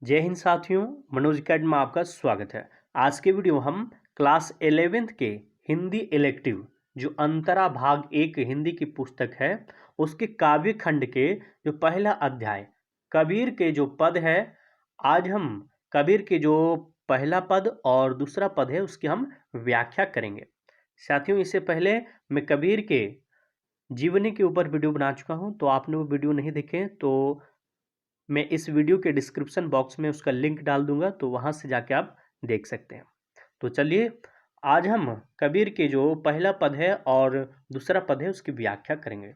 जय हिंद साथियों, मनोज अकेडमी में आपका स्वागत है। आज के वीडियो हम क्लास 11th के हिंदी इलेक्टिव जो अंतरा भाग 1 हिंदी की पुस्तक है उसके काव्य खंड के जो पहला अध्याय कबीर के जो पद है, आज हम कबीर के जो पहला पद और दूसरा पद है उसकी हम व्याख्या करेंगे। साथियों, इससे पहले मैं कबीर के जीवनी के ऊपर वीडियो बना चुका हूं, तो आपने वो वीडियो नहीं देखे तो मैं इस वीडियो के डिस्क्रिप्शन बॉक्स में उसका लिंक डाल दूंगा, तो वहां से जाके आप देख सकते हैं। तो चलिए, आज हम कबीर के जो पहला पद है और दूसरा पद है उसकी व्याख्या करेंगे।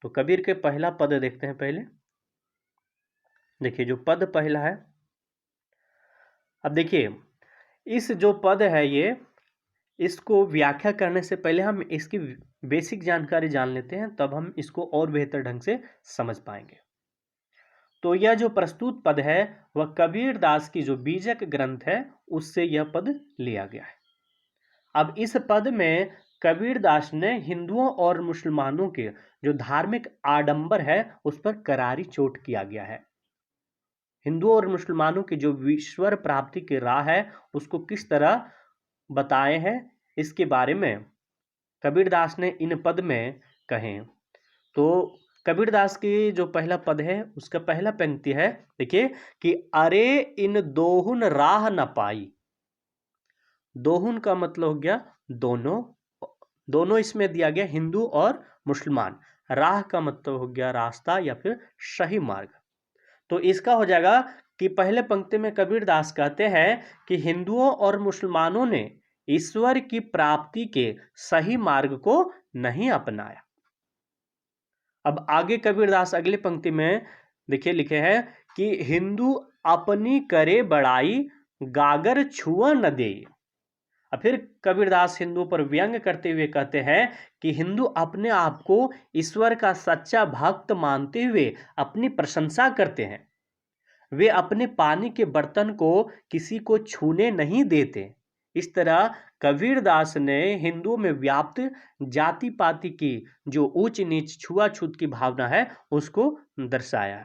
तो कबीर के पहला पद देखते हैं। पहले देखिए जो पद पहला है, अब देखिए इस जो पद है ये, इसको व्याख्या करने से पहले हम इसकी बेसिक जानकारी जान लेते हैं, तब हम इसको और बेहतर ढंग से समझ पाएंगे। तो यह जो प्रस्तुत पद है वह कबीर दास की जो बीजक ग्रंथ है उससे यह पद लिया गया है। अब इस पद में कबीर दास ने हिंदुओं और मुसलमानों के जो धार्मिक आडंबर है उस पर करारी चोट किया गया है। हिंदुओं और मुसलमानों की जो ईश्वर प्राप्ति की राह है उसको किस तरह बताए हैं, इसके बारे में कबीर दास ने इन पद में कहे। तो कबीरदास की जो पहला पद है उसका पहला पंक्ति है, देखिए कि अरे इन दोहुन राह न पाई। दोहुन का मतलब हो गया दोनों, दोनों इसमें दिया गया हिंदू और मुसलमान। राह का मतलब हो गया रास्ता या फिर सही मार्ग। तो इसका हो जाएगा कि पहले पंक्ति में कबीरदास कहते हैं कि हिंदुओं और मुसलमानों ने ईश्वर की प्राप्ति के सही मार्ग को नहीं अपनाया। अब आगे कबीरदास अगली पंक्ति में देखिए लिखे हैं कि हिंदू अपनी करे बड़ाई गागर छुआ न दे। और फिर कबीरदास हिंदू पर व्यंग करते हुए कहते हैं कि हिंदू अपने आप को ईश्वर का सच्चा भक्त मानते हुए अपनी प्रशंसा करते हैं। वे अपने पानी के बर्तन को किसी को छूने नहीं देते। इस तरह कबीरदास ने हिंदुओं में व्याप्त जाति पाति की जो ऊंच नीच छुआछूत की भावना है उसको दर्शाया।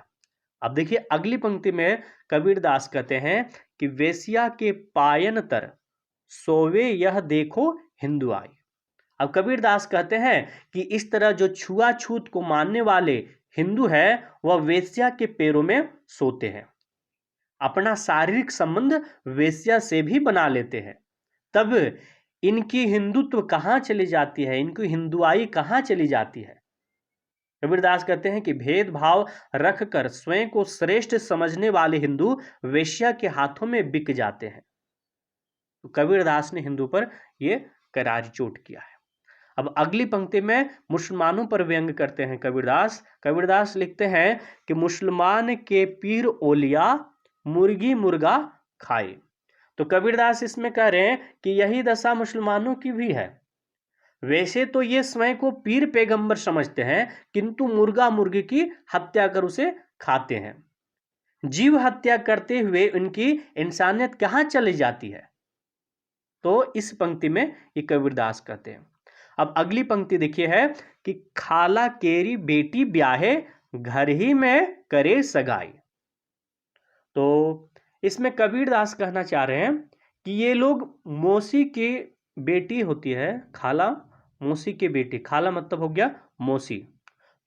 अब देखिए अगली पंक्ति में कबीरदास कहते हैं कि वेश्या के पायन तर सोवे यह देखो हिंदू आई। अब कबीरदास कहते हैं कि इस तरह जो छुआछूत को मानने वाले हिंदू है वह वेश्या के पैरों में सोते हैं, अपना शारीरिक संबंध वेश्या से भी बना लेते हैं। तब इनकी हिंदुत्व कहां चली जाती है, इनकी हिंदुआई कहां चली जाती है। कबीरदास कहते हैं कि भेदभाव रखकर स्वयं को श्रेष्ठ समझने वाले हिंदू वेश्या के हाथों में बिक जाते हैं। तो कबीरदास ने हिंदू पर यह करारी चोट किया है। अब अगली पंक्ति में मुसलमानों पर व्यंग करते हैं कबीरदास। कबीरदास लिखते हैं कि मुसलमान के पीर ओलिया मुर्गी मुर्गा खाए। तो कबीरदास इसमें कह रहे हैं कि यही दशा मुसलमानों की भी है। वैसे तो ये स्वयं को पीर पैगंबर समझते हैं, किंतु मुर्गा मुर्गी की हत्या कर उसे खाते हैं। जीव हत्या करते हुए उनकी इंसानियत कहां चली जाती है। तो इस पंक्ति में ये कबीरदास कहते हैं। अब अगली पंक्ति देखिए है कि खाला केरी बेटी ब्याहे घर ही में करे सगाई। तो इसमें कबीरदास कहना चाह रहे हैं कि ये लोग मौसी की बेटी होती है, खाला, मौसी की बेटी, खाला मतलब हो गया मौसी।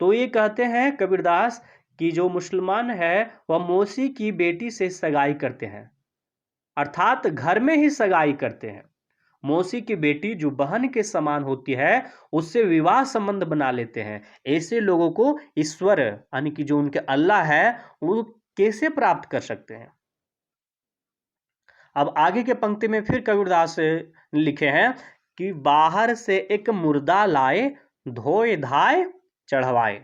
तो ये कहते हैं कबीरदास कि जो मुसलमान है वह मौसी की बेटी से सगाई करते हैं, अर्थात घर में ही सगाई करते हैं। मौसी की बेटी जो बहन के समान होती है उससे विवाह संबंध बना लेते हैं। ऐसे लोगों को ईश्वर यानी कि जो उनके अल्लाह है वो कैसे प्राप्त कर सकते हैं। अब आगे के पंक्ति में फिर कबीरदास लिखे हैं कि बाहर से एक मुर्दा लाए धोए धाए चढ़वाए।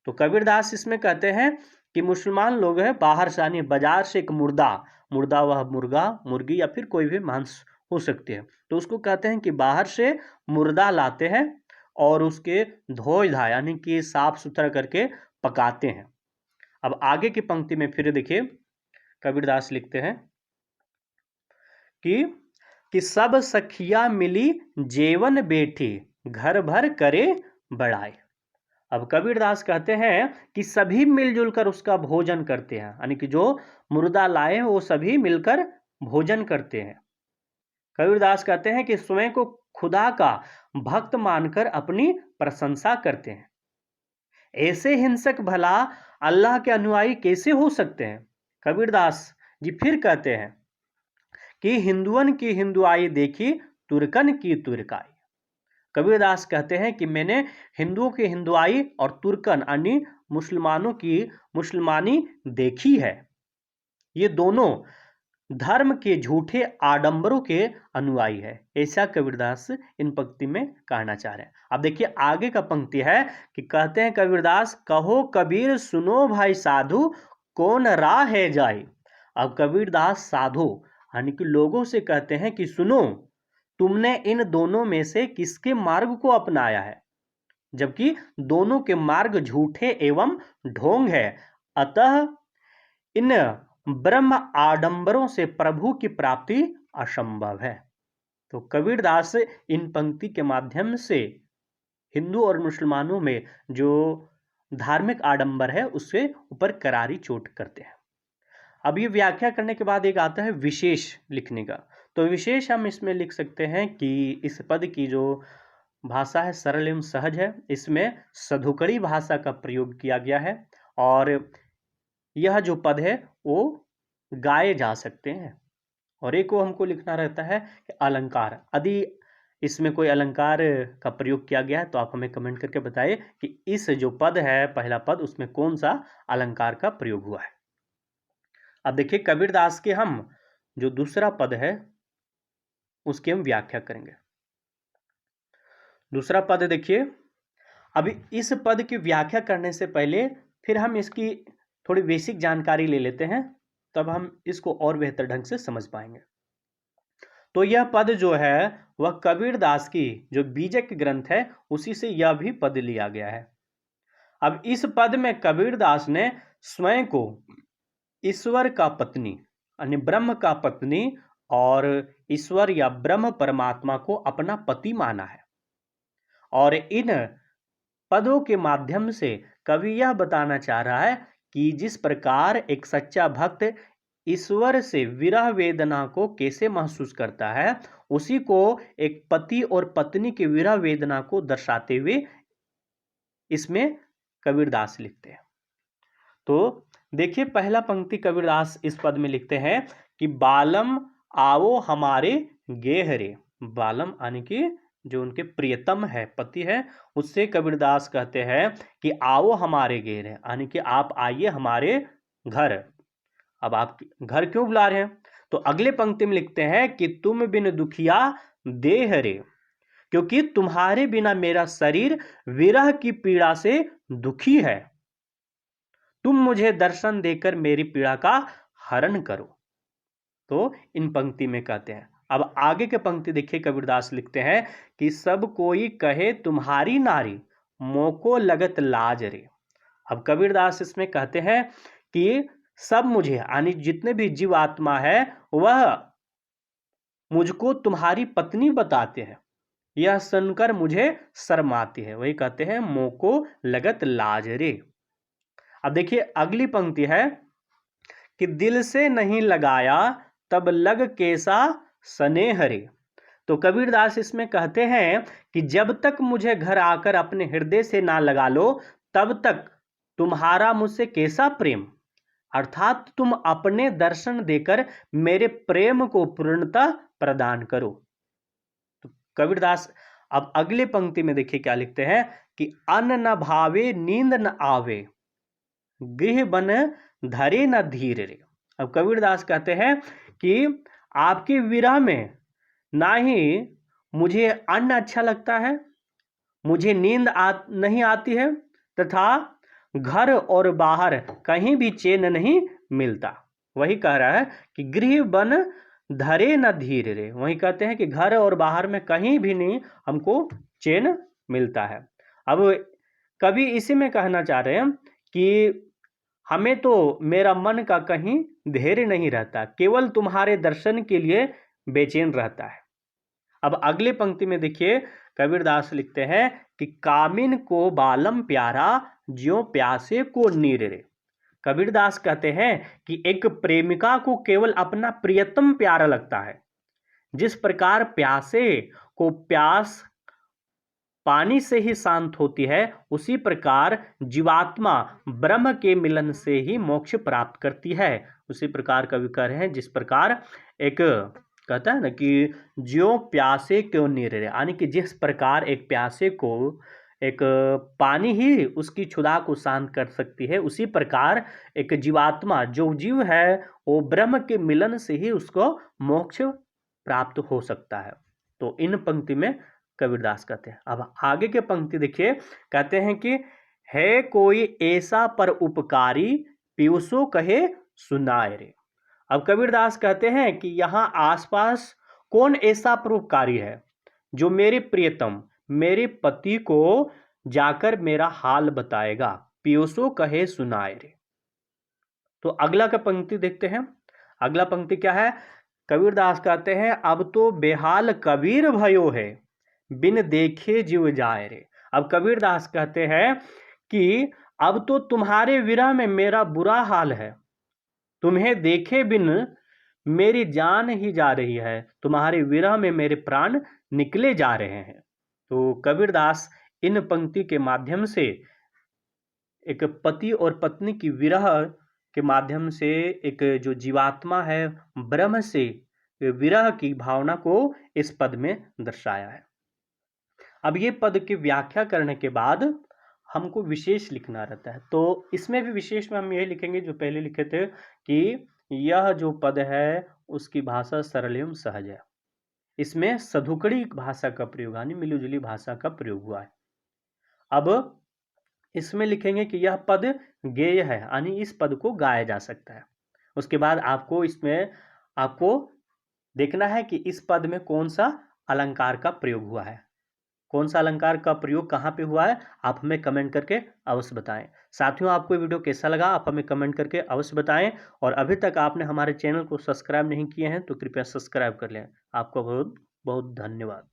तो कबीरदास इसमें कहते हैं कि मुसलमान लोग हैं बाहर से यानी बाजार से एक मुर्दा, मुर्दा वह मुर्गा मुर्गी या फिर कोई भी मांस हो सकती है, तो उसको कहते हैं कि बाहर से मुर्दा लाते हैं और उसके धोए धाए यानी कि साफ सुथरा करके पकाते हैं। अब आगे की पंक्ति में फिर देखिए कबीरदास लिखते हैं कि सब सखिया मिली जेवन बेटी घर भर करे बड़ाई। अब कबीरदास कहते हैं कि सभी मिलजुल कर उसका भोजन करते हैं, यानी कि जो मुर्दा लाए हैं वो सभी मिलकर भोजन करते हैं। कबीरदास कहते हैं कि स्वयं को खुदा का भक्त मानकर अपनी प्रशंसा करते हैं। ऐसे हिंसक भला अल्लाह के अनुयायी कैसे हो सकते हैं? कबीरदास जी फिर कहते हैं कि हिंदुअन की हिंदुआई देखी, तुर्कन की तुर्काई। कबीरदास कहते हैं कि मैंने हिंदुओं की हिंदुआई और तुर्कन यानी मुसलमानों की मुसलमानी देखी है। ये दोनों धर्म के झूठे आडंबरों के अनुयायी है, ऐसा कबीरदास इन पंक्ति में कहना चाह रहे हैं। अब देखिए आगे का पंक्ति है कि कहते हैं कबीरदास, कहो कबीर सुनो भाई साधु, कौन राह है जाए। अब कबीरदास साधु यानी कि लोगों से कहते हैं कि सुनो, तुमने इन दोनों में से किसके मार्ग को अपनाया है, जबकि दोनों के मार्ग झूठे एवं ढोंग है। अतः इन ब्रह्म आडंबरों से प्रभु की प्राप्ति असंभव है। तो कबीरदास इन पंक्ति के माध्यम से हिंदू और मुसलमानों में जो धार्मिक आडंबर है उसके ऊपर करारी चोट करते हैं। अब ये व्याख्या करने के बाद एक आता है विशेष लिखने का। तो विशेष हम इसमें लिख सकते हैं कि इस पद की जो भाषा है सरल एवं सहज है, इसमें सधुकड़ी भाषा का प्रयोग किया गया है और यह जो पद है वो गाए जा सकते हैं। और एक को हमको लिखना रहता है कि अलंकार, यदि इसमें कोई अलंकार का प्रयोग किया गया है तो आप हमें कमेंट करके बताइए कि इस जो पद है पहला पद उसमें कौन सा अलंकार का प्रयोग हुआ है। अब देखिए कबीरदास के हम जो दूसरा पद है उसकी हम व्याख्या करेंगे। दूसरा पद देखिए, अभी इस पद की व्याख्या करने से पहले फिर हम इसकी थोड़ी बेसिक जानकारी ले लेते हैं, तब हम इसको और बेहतर ढंग से समझ पाएंगे। तो यह पद जो है वह कबीरदास की जो बीजक ग्रंथ है उसी से यह भी पद लिया गया है। अब इस पद में कबीरदास ने स्वयं को ईश्वर का पत्नी यानी ब्रह्म का पत्नी और ईश्वर या ब्रह्म परमात्मा को अपना पति माना है। और इन पदों के माध्यम से कवि यह बताना चाह रहा है कि जिस प्रकार एक सच्चा भक्त ईश्वर से विरह वेदना को कैसे महसूस करता है, उसी को एक पति और पत्नी की विरह वेदना को दर्शाते हुए इसमें कबीरदास लिखते हैं। तो देखिए पहला पंक्ति कबीरदास इस पद में लिखते हैं कि बालम आओ हमारे गेहरे। बालम यानी कि जो उनके प्रियतम है, पति है, उससे कबीरदास कहते हैं कि आओ हमारे गेहरे, यानी कि आप आइए हमारे घर। अब आप घर क्यों बुला रहे हैं? तो अगले पंक्ति में लिखते हैं कि तुम बिन दुखिया देह रे, क्योंकि तुम्हारे बिना मेरा शरीर विरह की पीड़ा से दुखी है। तुम मुझे दर्शन देकर मेरी पीड़ा का हरण करो। तो इन पंक्ति में कहते हैं। अब आगे के पंक्ति देखिए कबीरदास लिखते हैं कि सब कोई कहे तुम्हारी नारी, मोको लगत लाज रे। अब कबीरदास इसमें कहते हैं कि सब मुझे यानी जितने भी जीव आत्मा है वह मुझको तुम्हारी पत्नी बताते हैं, यह सुनकर मुझे शर्म आती है। वही कहते हैं मोको लगत लाज रे। अब देखिए अगली पंक्ति है कि दिल से नहीं लगाया तब लग कैसा स्नेह रे। तो कबीरदास इसमें कहते हैं कि जब तक मुझे घर आकर अपने हृदय से ना लगा लो तब तक तुम्हारा मुझसे कैसा प्रेम, अर्थात तुम अपने दर्शन देकर मेरे प्रेम को पूर्णता प्रदान करो। तो कबीरदास अब अगले पंक्ति में देखिए क्या लिखते हैं कि अन्न न भावे नींद न आवे, गृह बन धरे न धीर रे। अब कबीरदास कहते हैं कि आपके विरह में ना ही मुझे अन्न अच्छा लगता है, मुझे नींद नहीं आती है, तथा घर और बाहर कहीं भी चैन नहीं मिलता। वही कह रहा है कि गृह बन धरे न धीर रे। वही कहते हैं कि घर और बाहर में कहीं भी नहीं हमको चैन मिलता है। अब कवि इसी में कहना चाह रहे हैं कि हमें तो मेरा मन का कहीं धैर्य नहीं रहता, केवल तुम्हारे दर्शन के लिए बेचैन रहता है। अब अगले पंक्ति में देखिए कबीरदास लिखते हैं कि कामिन को बालम प्यारा ज्यों प्यासे को नीर रे। कबीरदास कहते हैं कि एक प्रेमिका को केवल अपना प्रियतम प्यारा लगता है। जिस प्रकार प्यासे को प्यास पानी से ही शांत होती है, उसी प्रकार जीवात्मा ब्रह्म के मिलन से ही मोक्ष प्राप्त करती है। उसी प्रकार कवि कह रहे हैं, जिस प्रकार एक कहता है ना कि ज्यों प्यासे क्यों नीर रे, यानी कि जिस प्रकार एक प्यासे को एक पानी ही उसकी क्षुधा को शांत कर सकती है, उसी प्रकार एक जीवात्मा जो जीव है वो ब्रह्म के मिलन से ही उसको मोक्ष प्राप्त हो सकता है। तो इन पंक्ति में कबीरदास कहते हैं। अब आगे के पंक्ति देखिए, कहते हैं कि है कोई ऐसा पर उपकारी पीयूषो कहे सुनाए रे। अब कबीरदास कहते हैं कि यहाँ आसपास कौन ऐसा परोपकारी है जो मेरे प्रियतम मेरे पति को जाकर मेरा हाल बताएगा, पीयूषो कहे सुनाए रे। तो अगला का पंक्ति देखते हैं। अगला पंक्ति क्या है? कबीरदास कहते हैं, अब तो बेहाल कबीर भयो है बिन देखे जीव जाए रे। अब कबीरदास कहते हैं कि अब तो तुम्हारे विरह में मेरा बुरा हाल है, तुम्हें देखे बिन मेरी जान ही जा रही है, तुम्हारे विरह में मेरे प्राण निकले जा रहे हैं। तो कबीरदास इन पंक्ति के माध्यम से एक पति और पत्नी की विरह के माध्यम से एक जो जीवात्मा है ब्रह्म से विरह की भावना को इस पद में दर्शाया है। अब ये पद की व्याख्या करने के बाद हमको विशेष लिखना रहता है, तो इसमें भी विशेष में हम यही लिखेंगे जो पहले लिखे थे कि यह जो पद है उसकी भाषा सरल एवं सहज है। इसमें सधुकड़ी भाषा का प्रयोग यानी मिलीजुली भाषा का प्रयोग हुआ है। अब इसमें लिखेंगे कि यह पद गेय है यानी इस पद को गाया जा सकता है। उसके बाद आपको इसमें आपको देखना है कि इस पद में कौन सा अलंकार का प्रयोग हुआ है, कौन सा अलंकार का प्रयोग कहाँ पे हुआ है, आप हमें कमेंट करके अवश्य बताएं। साथियों, आपको वीडियो कैसा लगा आप हमें कमेंट करके अवश्य बताएं, और अभी तक आपने हमारे चैनल को सब्सक्राइब नहीं किए हैं तो कृपया सब्सक्राइब कर लें। आपको बहुत बहुत धन्यवाद।